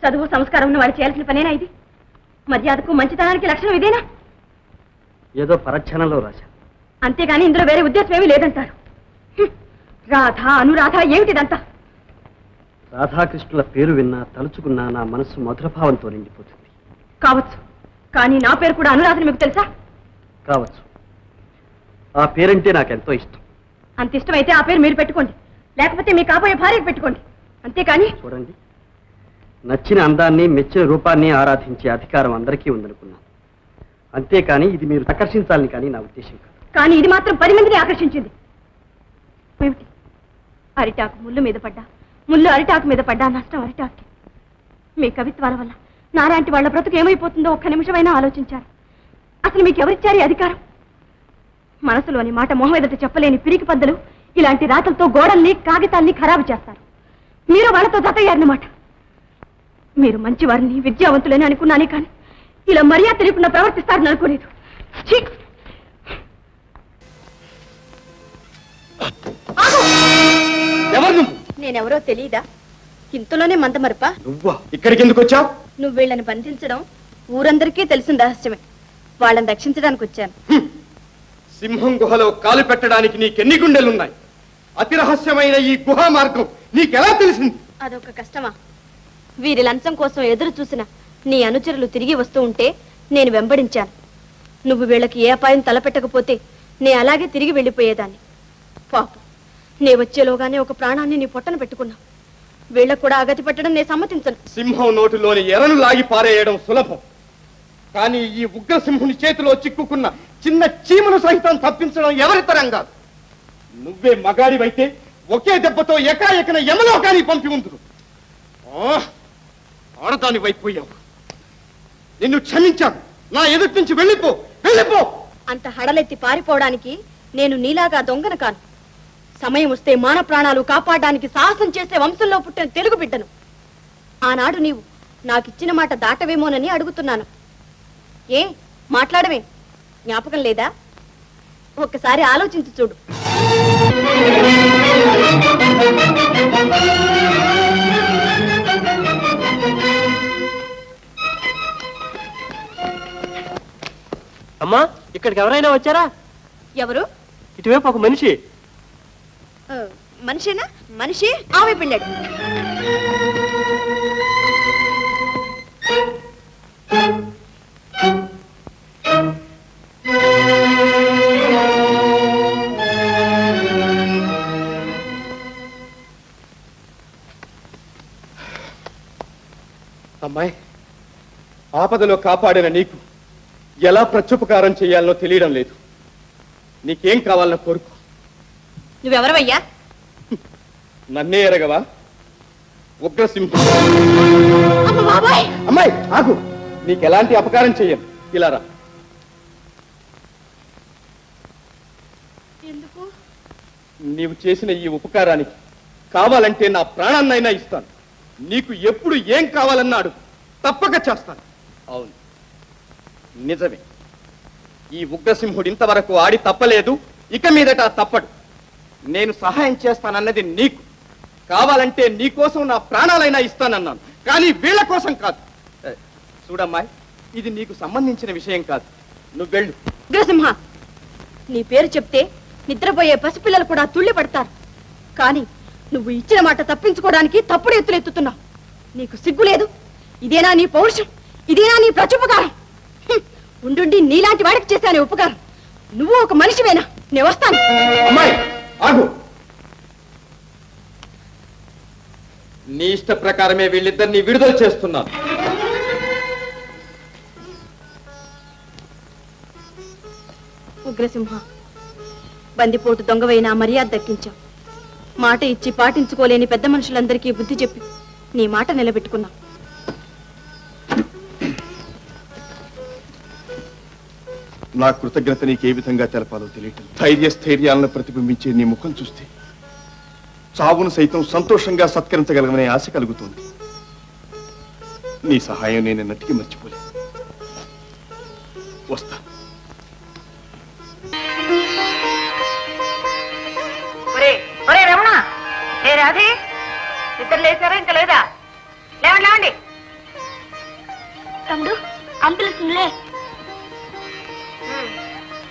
చదువు సంస్కారం ఉన్న వాడు చేయాల్సిన పనేనా ఇది? మర్యాదకు మంచితనానికి లక్షణం ఇదేనా? ఏదో పరధ్యానంలో రాశా, అంతేగాని ఇందులో వేరే ఉద్దేశం ఏమీ లేదంటారు. రాధ అనురాధ ఏమిటిదంతా? రాధాకృష్ణుల పేరు విన్నా తలుచుకున్నా నా మనసు మధురభావంతో నిండిపోతుంది. కావచ్చు, కానీ నా పేరు కూడా అనురాధని మీకు తెలుసా? కావచ్చు, ఆ పేరంటే నాకెంతో ఇష్టం. అంత ఇష్టమైతే ఆ పేరు మీరు పెట్టుకోండి, లేకపోతే మీ కాబోయే భార్యకు పెట్టుకోండి. అంతేకాని చూడండి, నచ్చిన అందాన్ని మెచ్చిన రూపాన్ని ఆరాధించే అధికారం అందరికీ ఉందనుకున్నాను. అంతేకాని ఇది మీరు ఆకర్షించాలని కానీ నా ఉద్దేశం కాదు. కానీ ఇది మాత్రం 10 మందిని ఆకర్షించింది. ఏమిటి? అరిటాకు ముళ్ళు మీద పడ్డా, ముళ్ళు అరిటాకు మీద పడ్డా నష్టం అరిటాకు. మీ కవిత్వాల వల్ల నాలాంటి వాళ్ళ బ్రతుకు ఏమైపోతుందో ఒక్క నిమిషమైనా ఆలోచించారు? అసలు మీకు ఎవరిచ్చారు ఈ అధికారం? మనసులోని మాట మొహం ఎదుట చెప్పలేని పిరికి పద్దలు ఇలాంటి రాతలతో గోడల్ని కాగితాల్ని ఖరాబు చేస్తారు. మీరు వాళ్ళతో జతయ్యారన్నమాట. మీరు మంచివారిని విద్యావంతులని అనుకున్నానే కానీ ఇలా మర్యాద తెలియకుండా ప్రవర్తిస్తారని అనుకోలేదు. నేనెవరో తెలీదా? ఇంతలోనే మందమరపా? నువ్వా? ఇక్కడికి ఎందుకు వచ్చావు? నువ్వు వీళ్ళని బంధించడం ఊరందరికీ తెలిసిన రహస్యమే. వాళ్ళని రక్షించడానికి వచ్చాను. సింహం గుహలో కాలు పెట్టడానికి నీకెన్ని గుండెలున్నాయి? అతి రహస్యమైన ఈ గుహా మార్గం నీకెలా తెలిసింది? అదొక కష్టమా? వీరి లంచం కోసం ఎదురు చూసిన నీ అనుచరులు తిరిగి వస్తూ ఉంటే నేను వెంబడించాను. నువ్వు వీళ్ళకి ఏ అపాయం తలపెట్టకపోతే నే అలాగే తిరిగి వెళ్ళిపోయేదాన్ని. పాపం, నే వచ్చేలోగానే ఒక ప్రాణాన్ని నీ పొట్టన పెట్టుకున్నా. వీళ్ళకు కూడా అగతి పెట్టడం నే సమ్మతించను. సింహం నోటిలోని ఎరను లాగి పారేయడం సులభం, కానీ ఈ ఉగ్రసింహుని చేతిలో చిక్కుకున్న చిన్న చీమను సహితం తప్పించడం ఎవరి తరం కాదు. నువ్వే మగాడివైతే ఒకే దెబ్బతో ఎకాఎకన యమలోకానికి పంపి ఉందురు. ఆడదాని వైపోయావు. నిన్ను క్షమించాను. నా ఎదుటి నుంచి వెళ్ళిపో, వెళ్ళిపో. అంత హడలెత్తి పారిపోవడానికి నేను నీలాగా దొంగను కాను. సమయం వస్తే మాన ప్రాణాలు కాపాడడానికి సాహసం చేసే వంశంలో పుట్టిన తెలుగు బిడ్డను. ఆనాడు నీవు నాకిచ్చిన మాట దాటవేమోనని అడుగుతున్నాను. ఏ మాట్లాడమే జ్ఞాపకం లేదా? ఒక్కసారి ఆలోచించి చూడు. అమ్మా, ఇక్కడికి ఎవరైనా వచ్చారా? ఎవరు? ఇటువైపు ఒక మనిషి. మనిషేనా? మనిషి ఆమె పిల్లడు. అమ్మాయి, ఆపదలో కాపాడిన నీకు ఎలా ప్రత్యుపకారం చేయాలనో తెలియడం లేదు. నీకేం కావాలన్న కోరుకో. నువ్వెవరవయ్యా? నన్నే ఎరగవా? ఉగ్రసింహం. బాబాయ్! అమ్మాయి ఆగు, నీకెలాంటి అపకారం చెయ్యను. ఇలా రా. ఎందుకు? నీవు చేసిన ఈ ఉపకారానికి కావాలంటే నా ప్రాణాన్నైనా ఇస్తాను. నీకు ఎప్పుడు ఏం కావాలన్నాడు తప్పక చేస్తాను. అవును, నిజమే. ఈ ఉగ్రసింహుడు ఇంతవరకు ఆడి తప్పలేదు, ఇక మీదట తప్పడు. నేను సహాయం చేస్తానన్నది నీకు. కావాలంటే నీకోసం నా ప్రాణాలైనా ఇస్తానన్నాను, కానీ వీళ్ళ కోసం కాదు. చూడమ్మాయి, ఇది నీకు సంబంధించిన విషయం కాదు. నువ్వు వెళ్ళు. ఉగ్రసింహ, నీ పేరు చెప్తే నిద్రపోయే పసిపిల్లలు కూడా తుళ్ళి పడతారు. కానీ నువ్వు ఇచ్చిన మాట తప్పించుకోవడానికి తప్పుడు ఎత్తులు ఎత్తుతున్నావు. నీకు సిగ్గు లేదు? ఇదేనా నీ పౌరుషం? ఇదేనా నీ ప్రత్యుపకారం? ఉండుండి నీలాంటి వాడికి చేశానే ఉపకారం. నువ్వు ఒక మనిషివేనా? నేను వస్తాను. అమ్మాయి ఆగు. నీ ఇష్ట ప్రకారమే వీళ్ళిద్దరిని విడుదల చేస్తున్నాను. ఉగ్రసింహ, బందిపోటు దొంగవైన మర్యాద దక్కించావు. మాట ఇచ్చి పాటించుకోలేని పెద్ద మనుషులందరికీ బుద్ధి చెప్పి నీ మాట నిలబెట్టుకున్నావు. నా కృతజ్ఞత నీకు ఏ విధంగా తెలపాలో తెలియటం. ధైర్య స్థైర్యాలను ప్రతిబింబించే నీ ముఖం చూస్తే చావును సైతం సంతోషంగా సత్కరించగలమనే ఆశ కలుగుతోంది. నీ సహాయం నేను నటికి మర్చిపోలేదు. వస్తా. రమణ, ఏ రాధి, నిద్ర లేచారా? ఇంకా లేదా? లేవండి లేవండి. తమ్ముడు అంపిలుస్తుందిలే.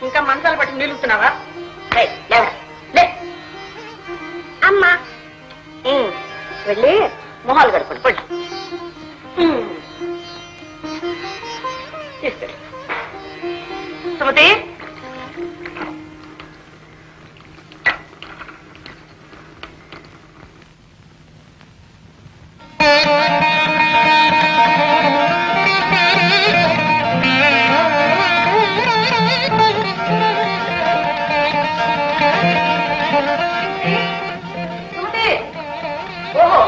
ఇంకా మంచాలు పట్టి నిలుస్తున్నావా? అమ్మా వెళ్ళి మొహాలు కడుకోండి పడి తీసుకెళ్ళి. సుమతి ఓహో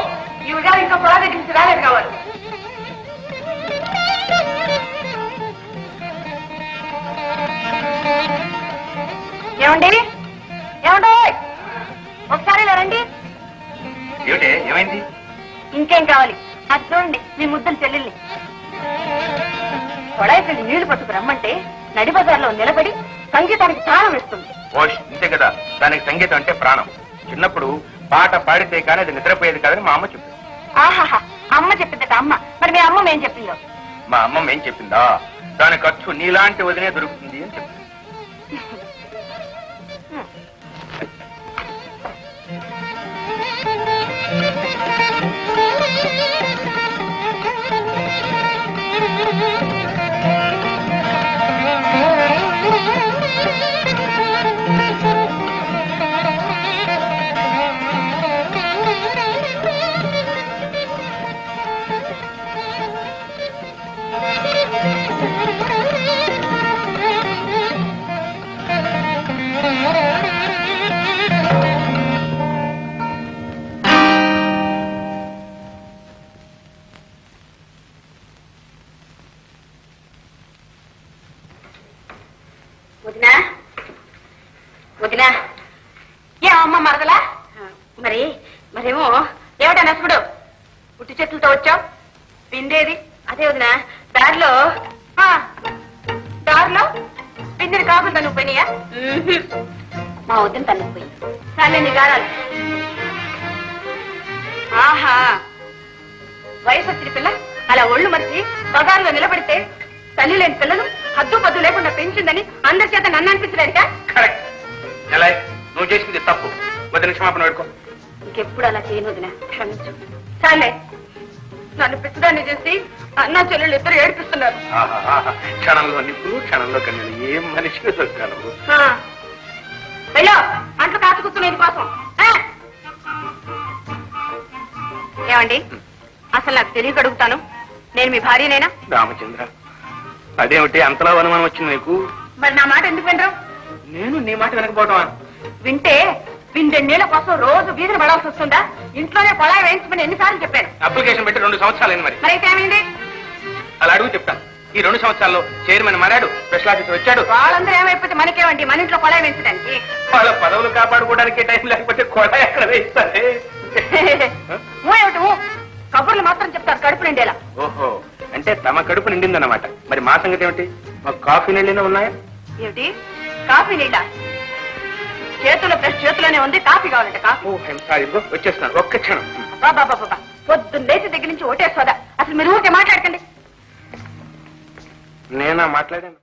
ఈ విధాలు ఇంకా పొలాగా తీసి రాలేదు కావాలి. ఏమండి ఏమండి ఒకసారి ఇలా రండి. ఏమైంది? ఇంకేం కావాలి? అది చూడండి మీ ముద్దలు చెల్లెల్ని. కొడాయికి నీళ్లు పట్టుకు రమ్మంటే నడి బజార్లో నిలబడి సంగీతానికి ప్రాణం వేస్తుంది. అంతే కదా, దానికి సంగీతం అంటే ప్రాణం. చిన్నప్పుడు పాట పాడితే కానీ అది నిద్రపోయేది కాదని మా అమ్మ చెప్పింది. ఆహాహా అమ్మ చెప్పిందట అమ్మ. మరి మీ అమ్మ ఏం చెప్పిందో? మా అమ్మ ఏం చెప్పిందా? దాని ఖర్చు నీలాంటి వదిలే దొరుకుతుంది అని చెప్పింది. వదినా వదినా ఏ అమ్మ మరదలా? మరేమో ఏమిటా నసుకుడు పుట్టి చెట్లతో వచ్చావు? పిండేది అదే వదినా. దారిలో పిండిని కాకుండా నువ్వు పోయినాయా? మా వదిన తనకు పోయి చాలే నీ గారాలు. ఆహా వయసు వచ్చిన పిల్ల అలా ఒళ్ళు మరిచి బజారులో నిలబడితే తల్లి లేని పిల్లలు హద్దు పద్దు లేకుండా పెంచిందని అందరి చేత నన్ను అనిపించలేదుగా? నువ్వు చేసింది తప్పు. వదిన క్షమాపణ పెట్టుకో. ఇంకెప్పుడు అలా చేయను వదిన, క్షమించు. చాలే నన్ను పిచ్చదాన్ని చేసి అన్నా చెల్లెళ్ళు ఇద్దరు ఏడిపిస్తున్నారు. క్షణంలో నిప్పులు క్షణంలో కన్నా ఏం మనిషిని దొరికాను. వెళ్ళో అంట్లు కాచుకుతున్నది కోసం. ఏమండి అసలు నాకు తెలియక అడుగుతాను, నేను మీ భార్యనేనా? రామచంద్ర అదేమిటి అంతలా అనుమానం వచ్చింది నీకు? మరి నా మాట ఎందుకు వినరు? నేను నీ మాట వెనకపోవటమా? వింటే విండెన్నేళ్ల కోసం రోజు వీధిని పడాల్సి వస్తుందా? ఇంట్లోనే కొళాయి వేయించమని ఎన్నిసార్లు చెప్పాను. అప్లికేషన్ పెట్టి 2 సంవత్సరాలైంది. మరి అయితే ఏమైంది? అలా అడుగు చెప్తాను. ఈ 2 సంవత్సరాల్లో చైర్మన్ మారాడు, స్పెషల్ ఆఫీసర్ వచ్చాడు. వాళ్ళందరూ ఏమైపోతే మనకేమండి? మన ఇంట్లో కొళాయి వేయించడానికి. వాళ్ళ పదవులు కాపాడుకోవడానికి టైం లేకపోతే కొళాయి ఎక్కడ వేయిస్తారే? ఏమిటి కబుర్లు మాత్రం చెప్తారు కడుపు నిండేలా. ఓహో అంటే తమ కడుపు నిండిందన్నమాట. మరి మా సంగతి ఏమిటి? మాకు కాఫీ నీళ్ళైనా ఉన్నాయా? ఏమిటి కాఫీ నీళ్ళ? చేతుల బ్రష్ చేతిలోనే ఉంది, కాఫీ కావాలంటే కాఫీ. వచ్చేస్తాను ఒక్క క్షణం. బాబా పొద్దున్న లేచి దగ్గర నుంచి ఓటేసుకోదా? అసలు మీరు ఊరికే మాట్లాడకండి. నేనా మాట్లాడాను?